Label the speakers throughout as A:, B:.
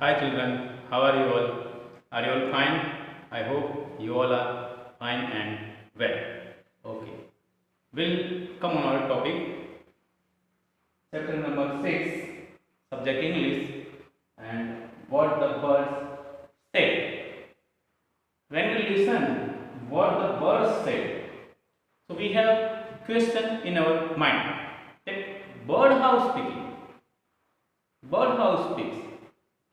A: Hi children, how are you all? Are you all fine? I hope you all are fine and well. Okay. We'll come on our topic. Chapter number 6, subject English and what the birds said. When we listen what the birds said, so we have question in our mind that bird how speaking? Bird how speaks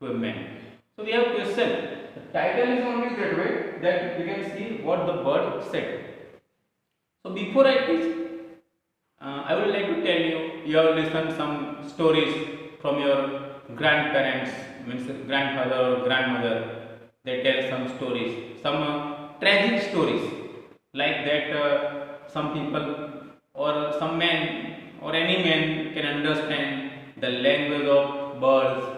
A: to a man. So we have question. The title is only that way that we can see what the bird said. So before I teach, I would like to tell you, you have listened some stories from your grandparents, means grandfather or grandmother. They tell some stories, some tragic stories, like that. Some people or some man or any man can understand the language of birds.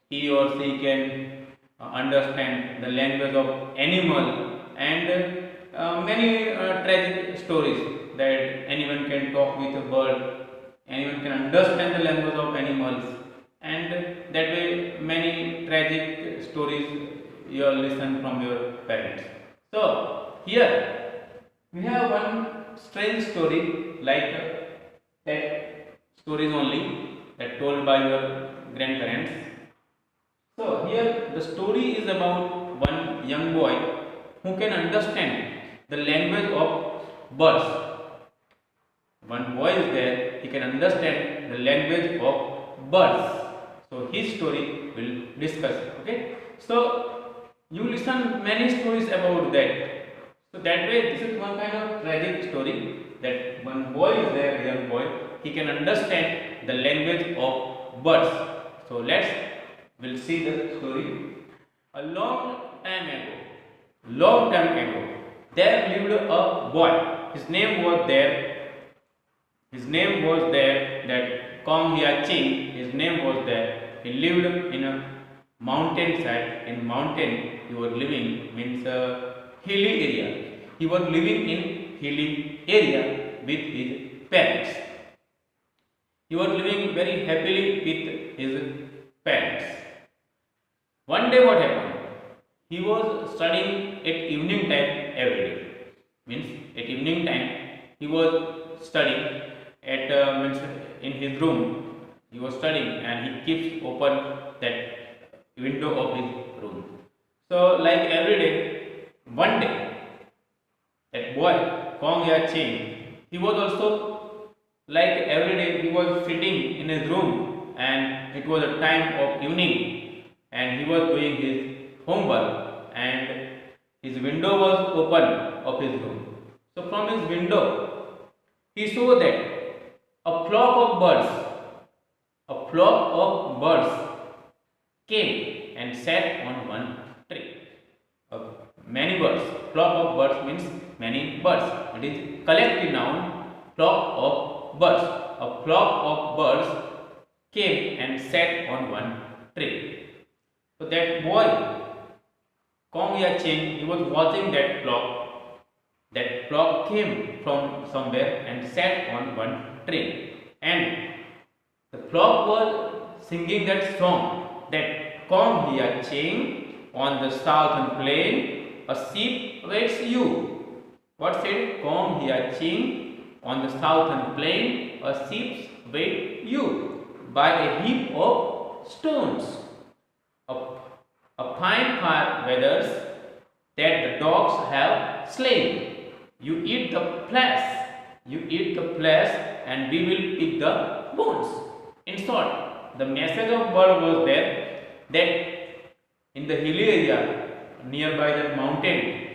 A: He or she can understand the language of animal and many tragic stories that anyone can talk with a bird, anyone can understand the language of animals, and that way many tragic stories you will listen from your parents. So here we have one strange story like that stories only that told by your grandparents. So here the story is about one young boy who can understand the language of birds. One boy is there, he can understand the language of birds. So his story will discuss. Okay. So you listen many stories about that. So that way this is one kind of tragic story that one boy is there, a young boy, he can understand the language of birds. So we'll see the story. A long time ago, there lived a boy. His name was there that Kong Hia Ching. His name was there. He lived in a mountain side. In mountain, he was living means hilly area. He was living in hilly area with his parents. He was living very happily with his parents. One day, what happened? He was studying at evening time every day. Means at evening time he was studying at means in his room. He was studying and he keeps open that window of his room. So like every day, one day that boy Kong Ya Ching, he was also like every day he was sitting in his room and it was a time of evening and he was doing his homework and his window was open of his room. So from his window he saw that a flock of birds came and sat on one tree. Many birds. Flock of birds means many birds. It is collective noun. Flock of birds. A flock of birds came and sat on one tree. So that boy, Kong Ya Ching, he was watching that flock. That flock came from somewhere and sat on one tree. And the flock was singing that song that Kong Ya Ching, on the southern plain a sheep waits you. What said Kong Ya Ching? On the southern plain a sheep waits you by a heap of stones. A fine fire weathers that the dogs have slain. You eat the flesh, and we will pick the bones. In short, the message of bird was there that in the hilly area nearby that mountain,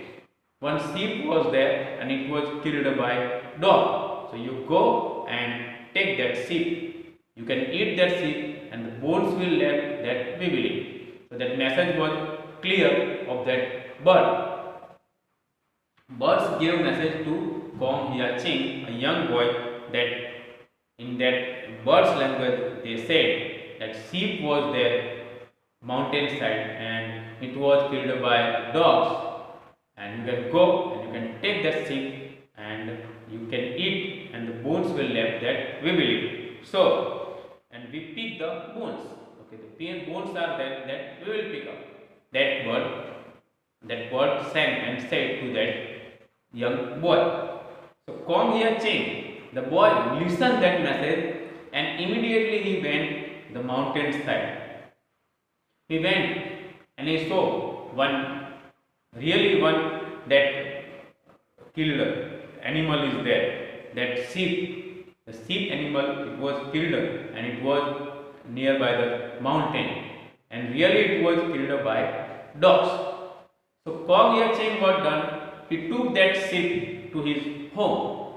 A: one sheep was there and it was killed by dog. So you go and take that sheep. You can eat that sheep and the bones will left that we will eat. So that message was clear of that bird. Birds gave message to Kong Hia Ching, a young boy, that in that bird's language they said that sheep was there mountainside and it was killed by dogs, and you can go and you can take that sheep and you can eat and the bones will left that we will eat. So and we pick the bones. Okay, the bones are there that we will pick up. That bird sang and said to that young boy. So come here, chain. The boy listened that message and immediately he went the mountainside. He went and he saw one that killed animal is there. That sheep, the sheep animal, it was killed and it was nearby the mountain, and really it was killed by dogs. So Kong Yacheng what done? He took that sheep to his home.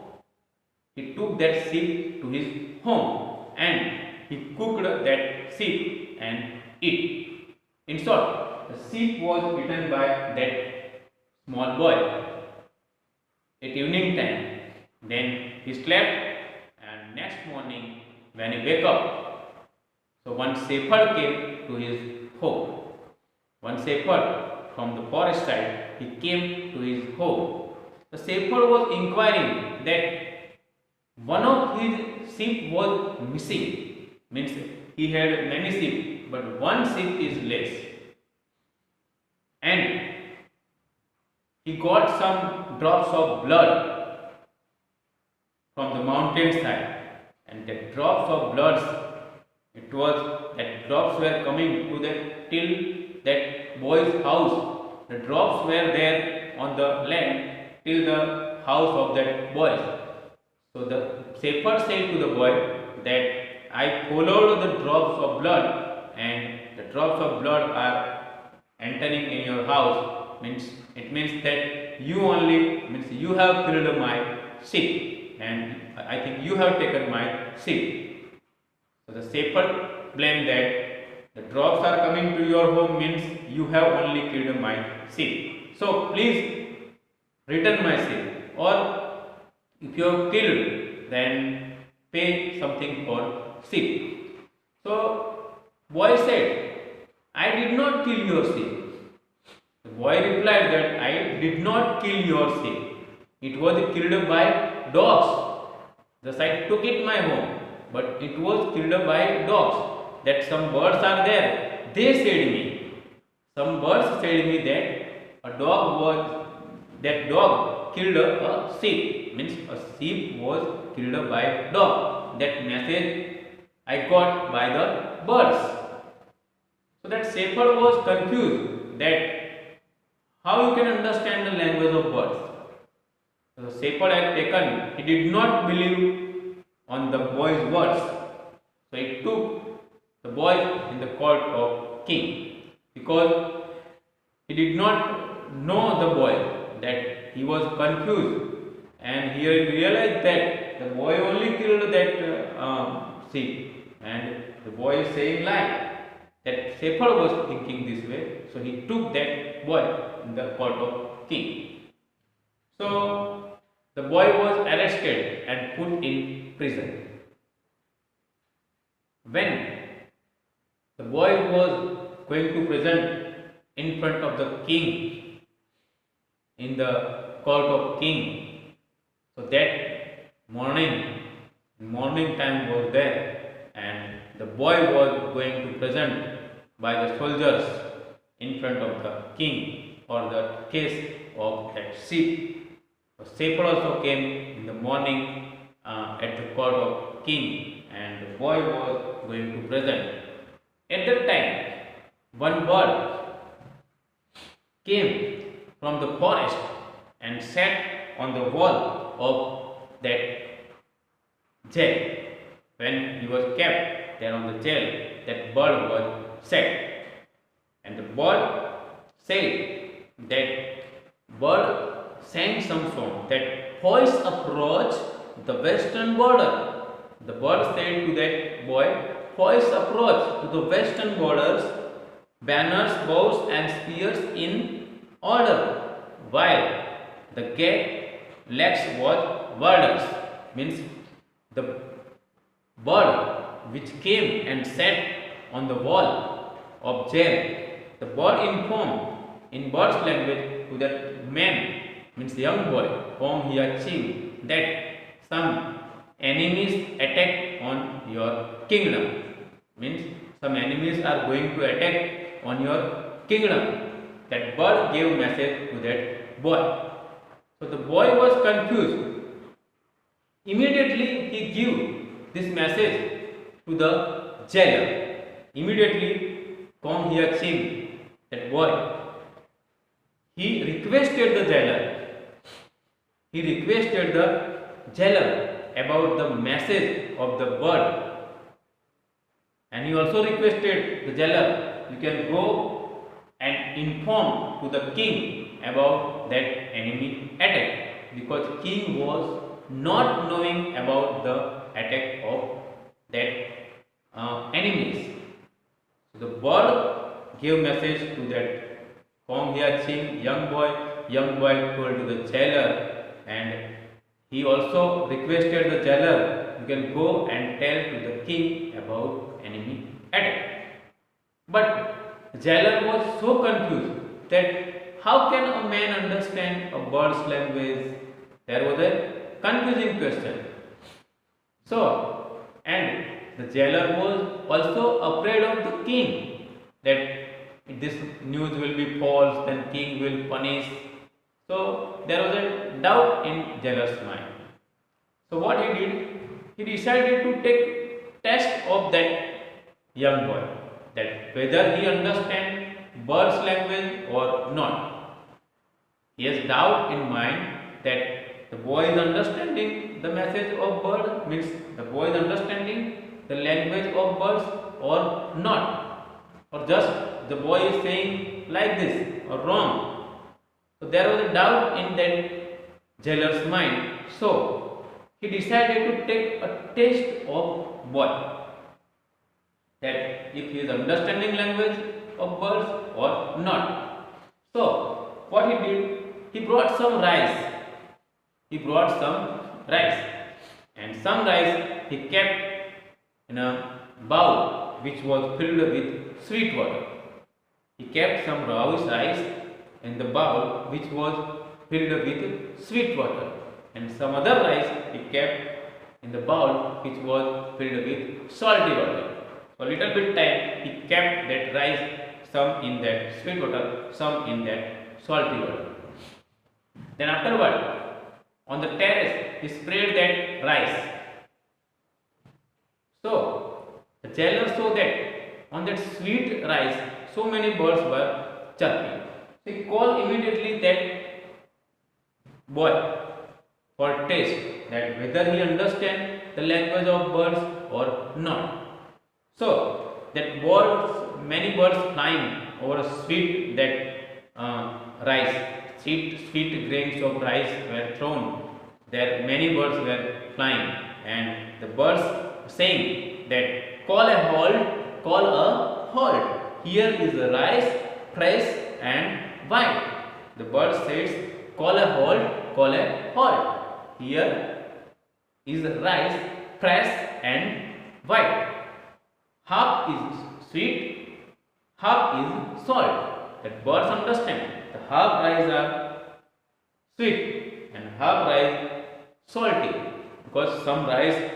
A: He took that sheep to his home and he cooked that sheep and ate. In short, the sheep was eaten by that small boy at evening time. Then he slept, and next morning when he wake up, so one shepherd came to his home. One shepherd from the forest side, he came to his home. The shepherd was inquiring that one of his sheep was missing. Means he had many sheep, but one sheep is less. And he got some drops of blood from the mountainside, and the drops of blood, it was that drops were coming to the till that boy's house. The drops were there on the land till the house of that boy. So the shepherd said to the boy that I followed the drops of blood, and the drops of blood are entering in your house. It means that you have killed my sheep, and I think you have taken my sheep. So the shepherd blamed that the drops are coming to your home means you have only killed my sheep. So please return my sheep, or if you have killed, then pay something for sheep. So boy said, I did not kill your sheep. The boy replied that I did not kill your sheep. It was killed by dogs. Thus I took it my home, but it was killed by dogs. That some birds are there. They said me. Some birds said me that that dog killed a sheep. Means a sheep was killed by dog. That message I got by the birds. So that shepherd was confused that how you can understand the language of birds. So the shepherd had taken, he did not believe on the boy's words. So he took the boy in the court of king, because he did not know the boy, that he was confused, and he realized that the boy only killed that sheep, and the boy is saying lie. That shepherd was thinking this way, so he took that boy in the court of king. So the boy was arrested and put in prison. When the boy was going to present in front of the king in the court of king, so that morning time was there, and the boy was going to present by the soldiers in front of the king for the case of that sheep. The shepherd also came in the morning at the court of king, and the boy was going to present. At that time, one bird came from the forest and sat on the wall of that jail. When he was kept there on the jail, that bird was sat, and the bird said that bird sang some song that boys approach the western border. The bird said to that boy, boys approach to the western borders, banners, bows and spears in order, while the gate legs was warders. Means the bird which came and sat on the wall of jail, the bird informed in bird's language to that man, means the young boy, Kong Hyaching, that some enemies attack on your kingdom. Means some enemies are going to attack on your kingdom. That bird gave message to that boy. So the boy was confused. Immediately he gave this message to the jailer. Immediately come here came that boy. He requested the jailer. He requested the jailer about the message of the bird. And he also requested the jailer, you can go and inform to the king about that enemy attack, because king was not knowing about the attack of that enemies. So the bird gave message to that come here king young boy. Young boy told to the jailer, and he also requested the jailer, you can go and tell to the king about enemy attack. But the jailer was so confused that how can a man understand a bird's language? There was a confusing question. So, and the jailer was also afraid of the king, that this news will be false, then king will punish. So there was a doubt in jailer's mind. So what he did, he decided to take test of that young boy, that whether he understand bird's language or not. He has doubt in mind that the boy is understanding the message of bird, means the boy is understanding the language of birds or not, or just the boy is saying like this or wrong. So there was a doubt in that jailer's mind. So he decided to take a test of boy, that if he is understanding language of birds or not. So what he did, he brought some rice. And some rice he kept in a bowl which was filled with sweet water. He kept some rice in the bowl which was filled with sweet water, and some other rice he kept in the bowl which was filled with salty water. For a little bit time he kept that rice, some in that sweet water, some in that salty water. Then afterward, on the terrace he spread that rice. So the jailer saw that on that sweet rice so many birds were chirping. So he called immediately that boy for test, that whether he understand the language of birds or not. So that many birds flying over sweet rice, sweet grains of rice were thrown. There many birds were flying, and the birds saying that call a halt. Here is the rice, fresh and white. The bird says, call a halt. Here is the rice, fresh and white. Half is sweet, half is salt. That birds understand. The half rice are sweet and half rice salty, because some rice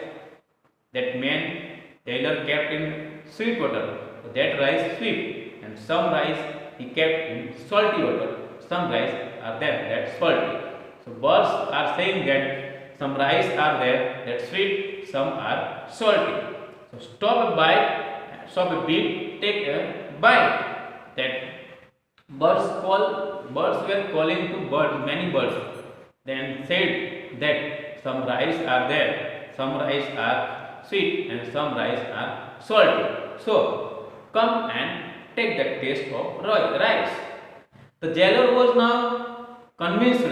A: that man tailor kept in sweet water, that rice sweet, and some rice he kept in salty water, some rice are there that salty. So birds are saying that some rice are there that sweet, some are salty. So stop a bit, take a bite. That birds were calling to many birds, then said that some rice are there, some rice are sweet and some rice are salty. So come and take the taste of rice. The jailer was now convinced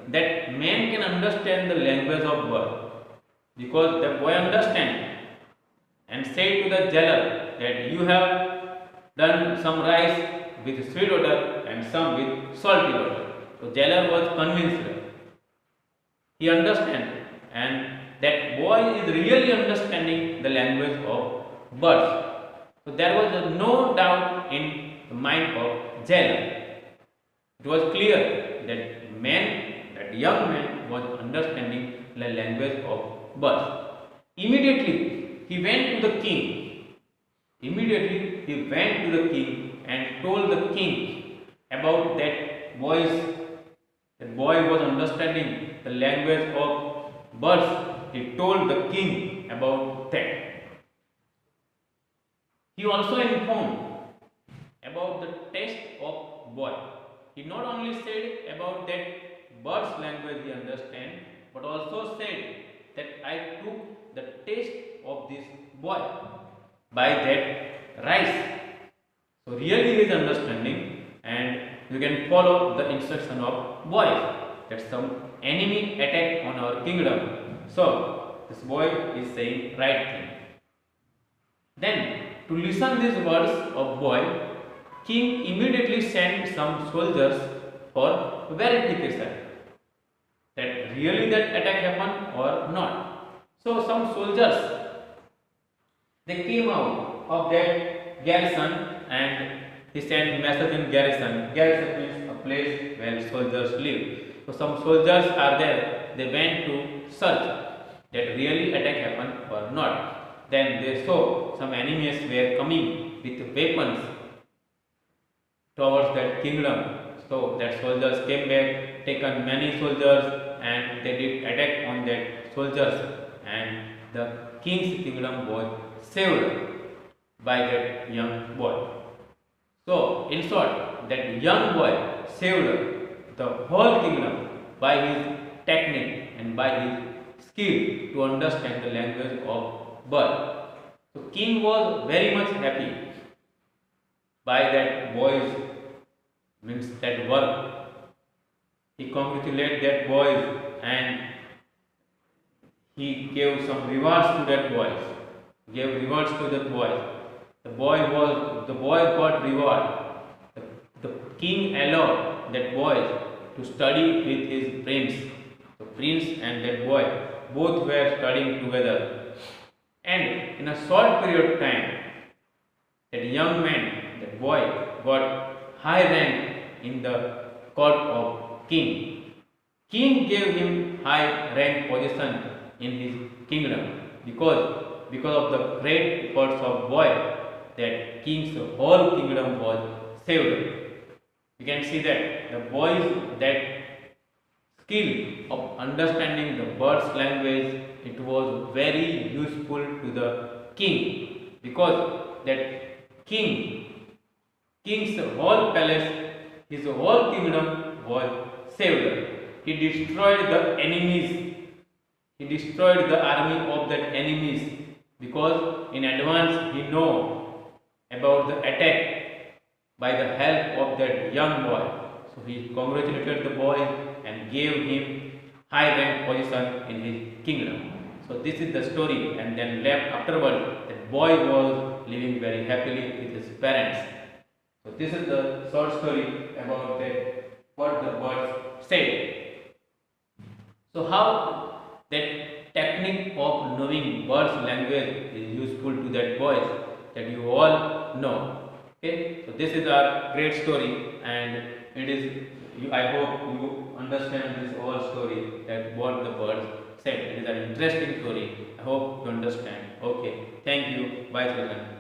A: that man can understand the language of bird, because the boy understand, and said to the jailer that you have done some rice with sweet water and some with salty water. So jailer was convinced. He understand, and that boy is really understanding the language of birds. So there was no doubt in the mind of jailer. It was clear that young man was understanding the language of birds. Immediately he went to the king Immediately he went to the king and told the king about that boy's that boy was understanding the language of birds. He told the king about that. He also informed about the taste of boy. He not only said about that bird's language he understand, but also said that I took the taste of this boy by that rice. So really he is understanding, and you can follow the instruction of boys that some enemy attack on our kingdom. So this boy is saying right thing. Then to listen these words of boy, king immediately sent some soldiers for verification that really that attack happened or not. So some soldiers they came out of that garrison and he sent message in garrison. Garrison means a place where soldiers live. So some soldiers are there. They went to search that really attack happened or not. Then they saw some enemies were coming with weapons towards that kingdom. So that soldiers came back, taken many soldiers, and they did attack on that soldiers, and the king's kingdom was saved by that young boy. So in short, that young boy saved the whole kingdom by his technique and by his skill to understand the language of bird. So king was very much happy by that boy's means that work. He congratulated that boy and he gave some rewards to that boy. Gave rewards to that boy. The boy got reward. The king allowed that boy to study with his prince. The prince and that boy both were studying together. And in a short period of time, that young man, that boy, got high rank in the court of king. King gave him high rank position in his kingdom because of the great efforts of boy, that king's whole kingdom was saved. You can see that the boy's that skill of understanding the bird's language, it was very useful to the king, because that king's whole palace, his whole kingdom was saved. He destroyed the enemies. He destroyed the army of that enemies, because in advance he know about the attack by the help of that young boy. So he congratulated the boy and gave him high rank position in his kingdom. So this is the story, and then left afterwards that boy was living very happily with his parents. So this is the short story about that what the birds said. So how that technique of knowing birds language is useful to that boys, that you all know. Okay, so this is our great story, and it is I hope you understand this whole story, that what the birds said. It is an interesting story. I hope you understand. Okay, thank you. Bye children.